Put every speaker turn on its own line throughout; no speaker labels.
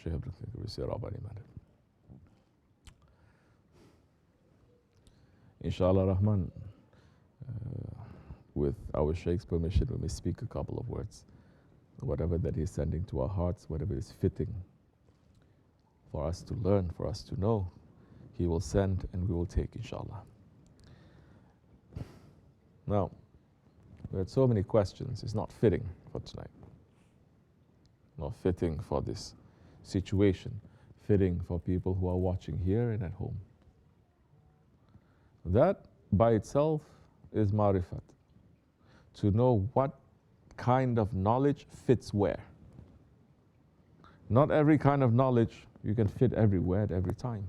Shaykh Kibrisi Rahman. Inshallah Rahman, with our Shaykh's permission, we may speak a couple of words. Whatever that he's sending to our hearts, whatever is fitting for us to learn, for us to know, he will send and we will take, inshallah. Now, we had so many questions. It's not fitting for tonight. Not fitting for this situation. Fitting for people who are watching here and at home. That by itself is marifat. To know what kind of knowledge fits where. Not every kind of knowledge you can fit everywhere at every time.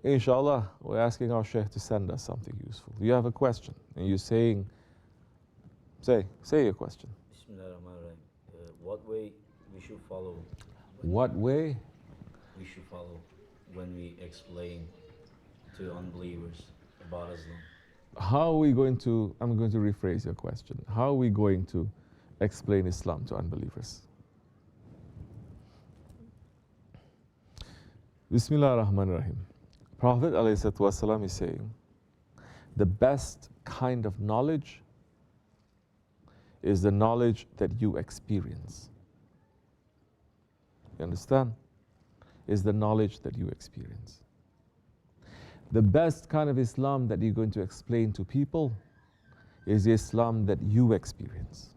Inshallah, we're asking our Shaykh to send us something useful. You have a question, and you're saying, say your question.
What way we should follow?
What way
we should follow when we explain to unbelievers about Islam?
How are we going to, I'm going to rephrase your question. How are we going to explain Islam to unbelievers? Bismillah ar-Rahman ar-Rahim. Prophet ﷺ is saying, the best kind of knowledge is the knowledge that you experience. You understand? Is the knowledge that you experience. The best kind of Islam that you're going to explain to people is the Islam that you experience.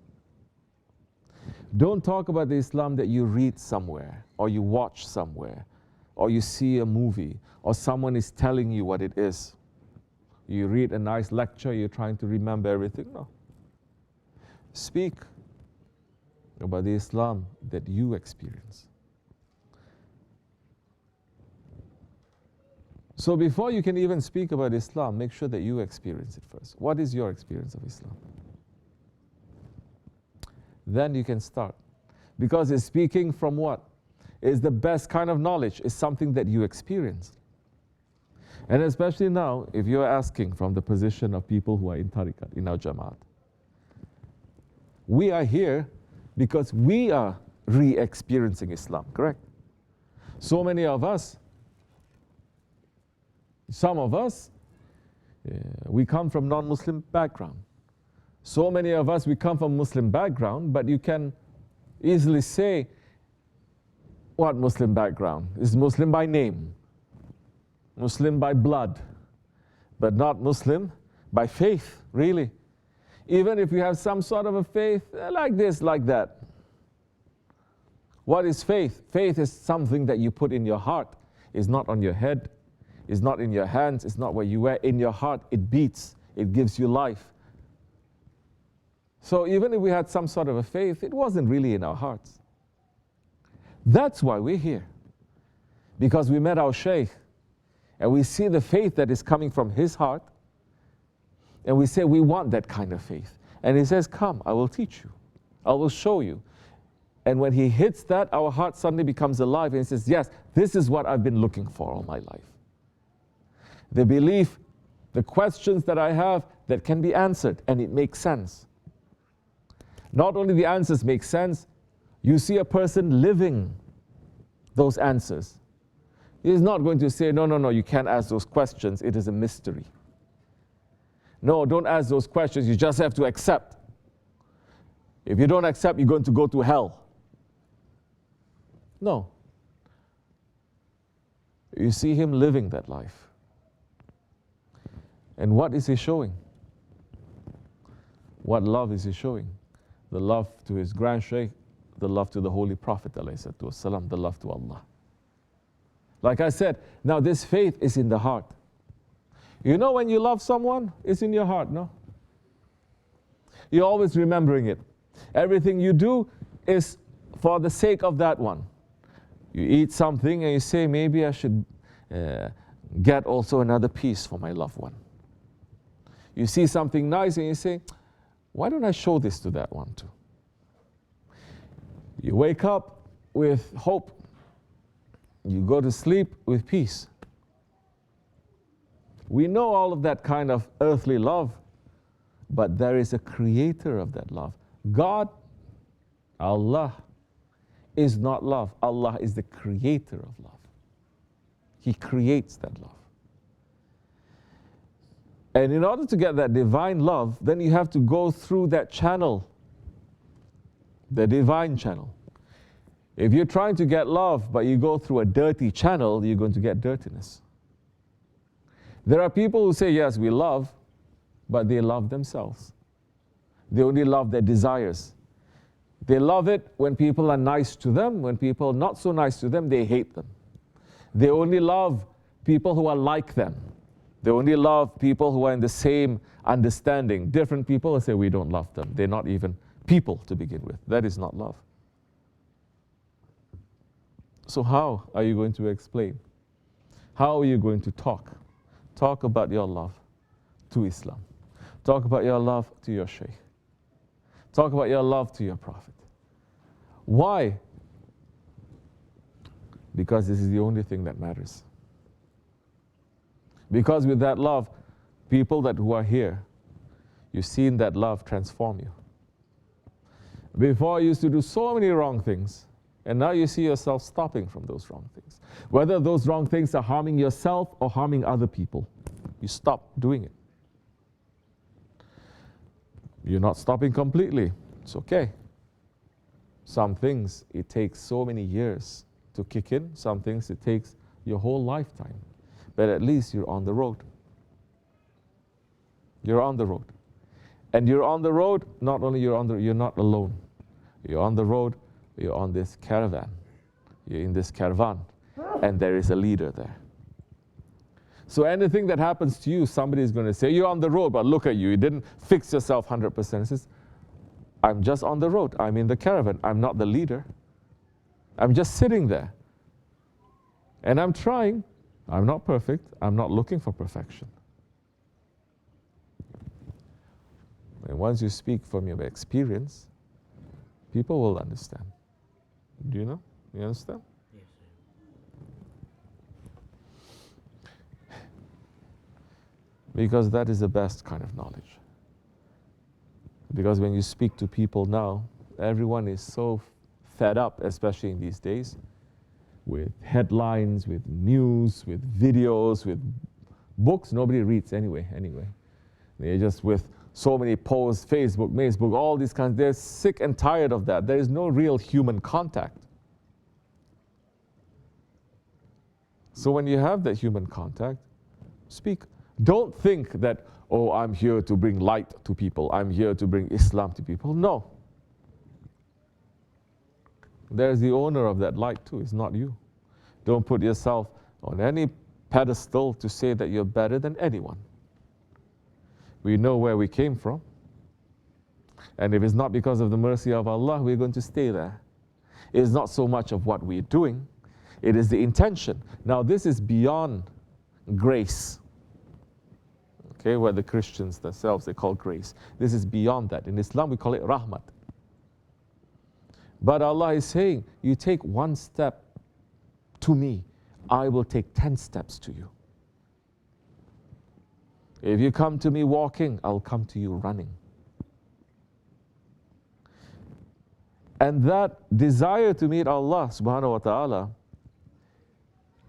Don't talk about the Islam that you read somewhere, or you watch somewhere, or you see a movie, or someone is telling you what it is. You read a nice lecture, you're trying to remember everything. No. Speak about the Islam that you experience. So before you can even speak about Islam, make sure that you experience it first. What is your experience of Islam? Then you can start. Because it's speaking from what? Is the best kind of knowledge, is something that you experience. And especially now, if you're asking from the position of people who are in tariqat, in our Jamaat. We are here because we are re-experiencing Islam, correct? So many of us, some of us, we come from non-Muslim background. So many of us, we come from Muslim background, but you can easily say, what Muslim background? Is Muslim by name, Muslim by blood, but not Muslim by faith, really. Even if you have some sort of a faith, like this, like that. What is faith? Faith is something that you put in your heart. It's not on your head. It's not in your hands. It's not where you wear. In your heart, it beats. It gives you life. So even if we had some sort of a faith, it wasn't really in our hearts. That's why we're here. Because we met our Shaykh, and we see the faith that is coming from his heart, and we say, we want that kind of faith. And he says, come, I will teach you. I will show you. And when he hits that, our heart suddenly becomes alive, and he says, yes, this is what I've been looking for all my life. The belief, the questions that I have that can be answered, and it makes sense. Not only the answers make sense, you see a person living those answers. He's not going to say, no, you can't ask those questions, it is a mystery. No, don't ask those questions, you just have to accept. If you don't accept, you're going to go to hell. No. You see him living that life. And what is he showing? What love is he showing? The love to his grand Shaykh, the love to the Holy Prophet ﷺ, the love to Allah. Like I said, now this faith is in the heart. You know when you love someone, it's in your heart, no? You're always remembering it. Everything you do is for the sake of that one. You eat something and you say, maybe I should get also another piece for my loved one. You see something nice and you say, why don't I show this to that one too? You wake up with hope. You go to sleep with peace. We know all of that kind of earthly love, but there is a creator of that love. God, Allah is not love. Allah is the creator of love. He creates that love. And in order to get that divine love, then you have to go through that channel, the divine channel. If you're trying to get love, but you go through a dirty channel, you're going to get dirtiness. There are people who say, yes, we love, but they love themselves. They only love their desires. They love it when people are nice to them. When people are not so nice to them, they hate them. They only love people who are like them. They only love people who are in the same understanding. Different people will say, we don't love them. They're not even people to begin with. That is not love. So how are you going to explain? How are you going to talk? Talk about your love to Islam. Talk about your love to your Shaykh. Talk about your love to your Prophet. Why? Because this is the only thing that matters. Because with that love, people who are here, you've seen that love transform you. Before you used to do so many wrong things, and now you see yourself stopping from those wrong things. Whether those wrong things are harming yourself or harming other people, you stop doing it. You're not stopping completely. It's okay. Some things, it takes so many years to kick in. Some things, it takes your whole lifetime. But at least you're on the road. You're on the road. And you're on the road, not only you're not alone. You're on the road, you're on this caravan. You're in this caravan, and there is a leader there. So anything that happens to you, somebody is going to say, you're on the road, but look at you. You didn't fix yourself 100%. It says, I'm just on the road. I'm in the caravan. I'm not the leader. I'm just sitting there. And I'm trying. I'm not perfect. I'm not looking for perfection. And once you speak from your experience, people will understand. Do you know? You understand?
Yes, sir.
Because that is the best kind of knowledge. Because when you speak to people now, everyone is so fed up, especially in these days, with headlines, with news, with videos, with books. Nobody reads anyway. They're just with so many posts, Facebook, all these kinds. They're sick and tired of that. There is no real human contact. So when you have that human contact, speak. Don't think that, oh, I'm here to bring light to people. I'm here to bring Islam to people. No. There's the owner of that light too. It's not you. Don't put yourself on any pedestal to say that you're better than anyone. We know where we came from. And if it's not because of the mercy of Allah, we're going to stay there. It's not so much of what we're doing. It is the intention. Now this is beyond grace. Okay, where the Christians themselves, they call grace. This is beyond that. In Islam, we call it rahmat. But Allah is saying, you take one step to me, I will take 10 steps to you. If you come to me walking, I'll come to you running. And that desire to meet Allah subhanahu wa ta'ala,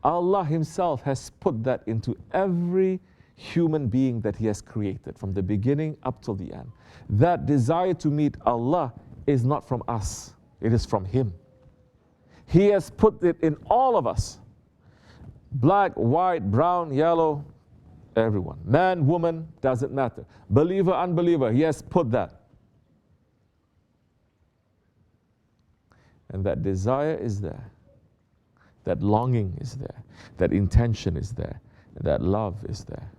Allah Himself has put that into every human being that He has created from the beginning up till the end. That desire to meet Allah is not from us, it is from Him. He has put it in all of us. Black, white, brown, yellow, everyone. Man, woman, doesn't matter. Believer, unbeliever, He has put that. And that desire is there. That longing is there. That intention is there. That love is there.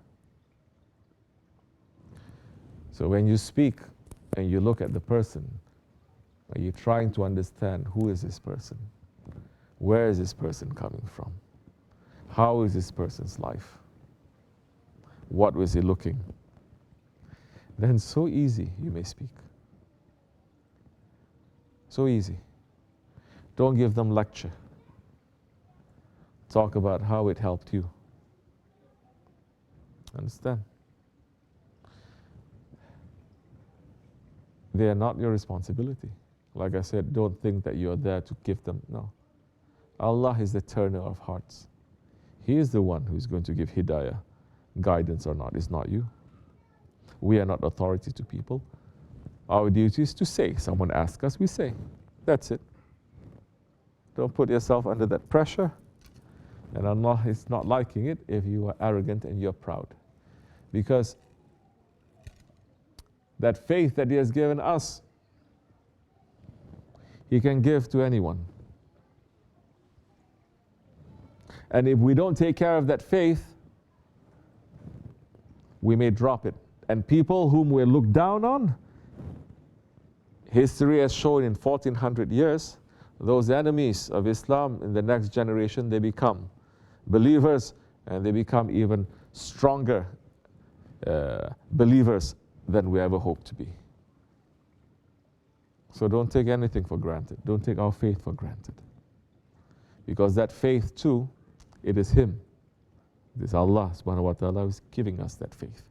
So when you speak and you look at the person, are you trying to understand who is this person? Where is this person coming from? How is this person's life? What was he looking? Then so easy you may speak. So easy. Don't give them lecture. Talk about how it helped you. Understand? They are not your responsibility. Like I said, don't think that you're there to give them. No. Allah is the turner of hearts. He is the one who's going to give hidayah, guidance or not. It's not you. We are not authority to people. Our duty is to say. Someone asks us, we say. That's it. Don't put yourself under that pressure. And Allah is not liking it if you are arrogant and you're proud. Because that faith that He has given us, He can give to anyone. And if we don't take care of that faith, we may drop it. And people whom we look down on, history has shown in 1400 years, those enemies of Islam in the next generation, they become believers, and they become even stronger believers than we ever hoped to be. So don't take anything for granted. Don't take our faith for granted. Because that faith too, it is Him. It is Allah subhanahu wa ta'ala who is giving us that faith.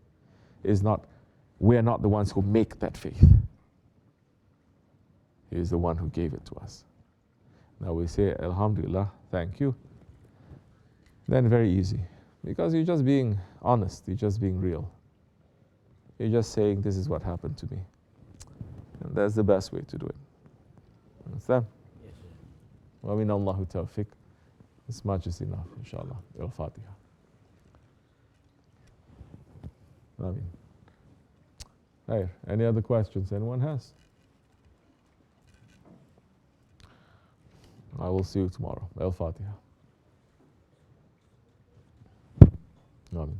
We are not the ones who make that faith. He is the one who gave it to us. Now we say, Alhamdulillah, thank you. Then very easy. Because you're just being honest, you're just being real. You're just saying, this is what happened to me. And that's the best way to do it. Understand?
Yes, sir.
Wa min Allahu tawfiq. This much is enough, inshallah. Al-Fatiha. Ameen. Hey, any other questions anyone has? I will see you tomorrow. Al-Fatiha. Ameen.